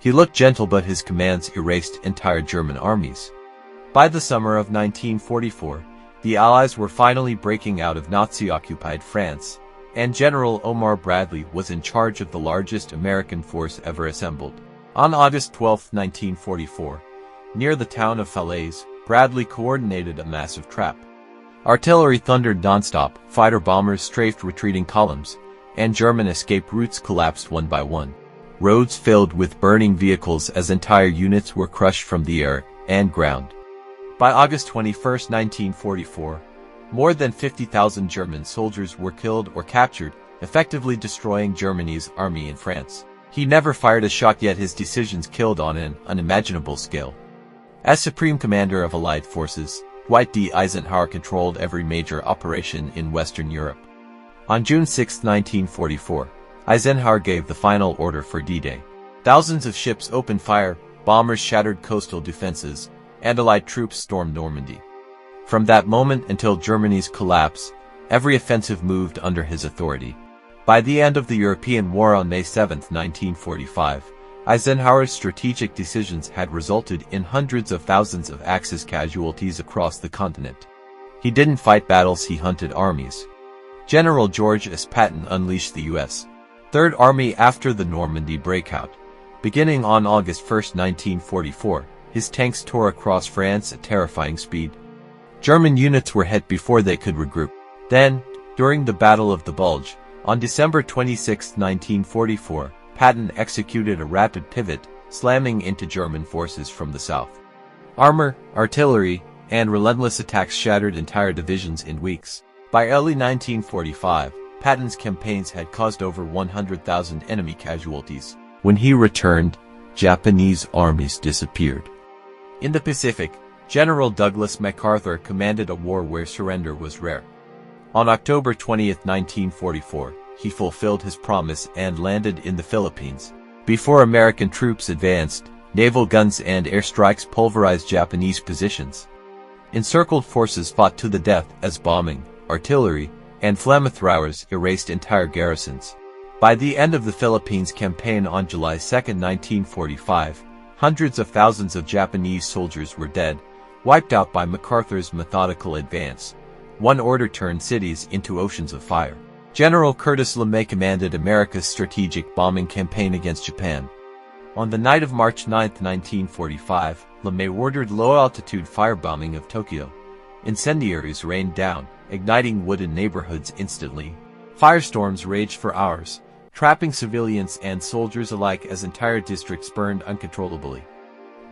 He looked gentle, but his commands erased entire German armies. By the summer of 1944, the Allies were finally breaking out of Nazi-occupied France, and General Omar Bradley was in charge of the largest American force ever assembled. On August 12, 1944, near the town of Falaise, Bradley coordinated a massive trap. Artillery thundered nonstop, fighter bombers strafed retreating columns, and German escape routes collapsed one by one. Roads filled with burning vehicles as entire units were crushed from the air and ground. By August 21, 1944, more than 50,000 German soldiers were killed or captured, effectively destroying Germany's army in France. He never fired a shot, yet his decisions killed on an unimaginable scale. As Supreme Commander of Allied forces, Dwight D. Eisenhower controlled every major operation in Western Europe. On June 6, 1944, Eisenhower gave the final order for D-Day. Thousands of ships opened fire, bombers shattered coastal defenses, and Allied troops stormed Normandy. From that moment until Germany's collapse, every offensive moved under his authority. By the end of the European War on May 7, 1945, Eisenhower's strategic decisions had resulted in hundreds of thousands of Axis casualties across the continent. He didn't fight battles, he hunted armies. General George S. Patton unleashed the U.S. Third Army after the Normandy breakout. Beginning on August 1, 1944, his tanks tore across France at terrifying speed. German units were hit before they could regroup. Then, during the Battle of the Bulge, on December 26, 1944, Patton executed a rapid pivot, slamming into German forces from the south. Armor, artillery, and relentless attacks shattered entire divisions in weeks. By early 1945, Patton's campaigns had caused over 100,000 enemy casualties. When he returned, Japanese armies disappeared. In the Pacific, General Douglas MacArthur commanded a war where surrender was rare. On October 20, 1944, he fulfilled his promise and landed in the Philippines. Before American troops advanced, naval guns and airstrikes pulverized Japanese positions. Encircled forces fought to the death as bombing, artillery, and flamethrowers erased entire garrisons. By the end of the Philippines campaign on July 2, 1945, hundreds of thousands of Japanese soldiers were dead, wiped out by MacArthur's methodical advance. One order turned cities into oceans of fire. General Curtis LeMay commanded America's strategic bombing campaign against Japan. On the night of March 9, 1945, LeMay ordered low-altitude firebombing of Tokyo. Incendiaries rained down, igniting wooden neighborhoods instantly. Firestorms raged for hours, trapping civilians and soldiers alike as entire districts burned uncontrollably.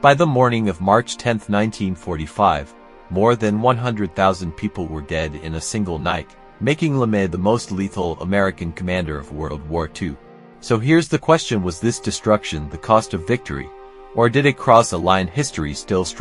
By the morning of March 10, 1945, more than 100,000 people were dead in a single night, making LeMay the most lethal American commander of World War II. So here's the question: was this destruction the cost of victory, or did it cross a line history still struggles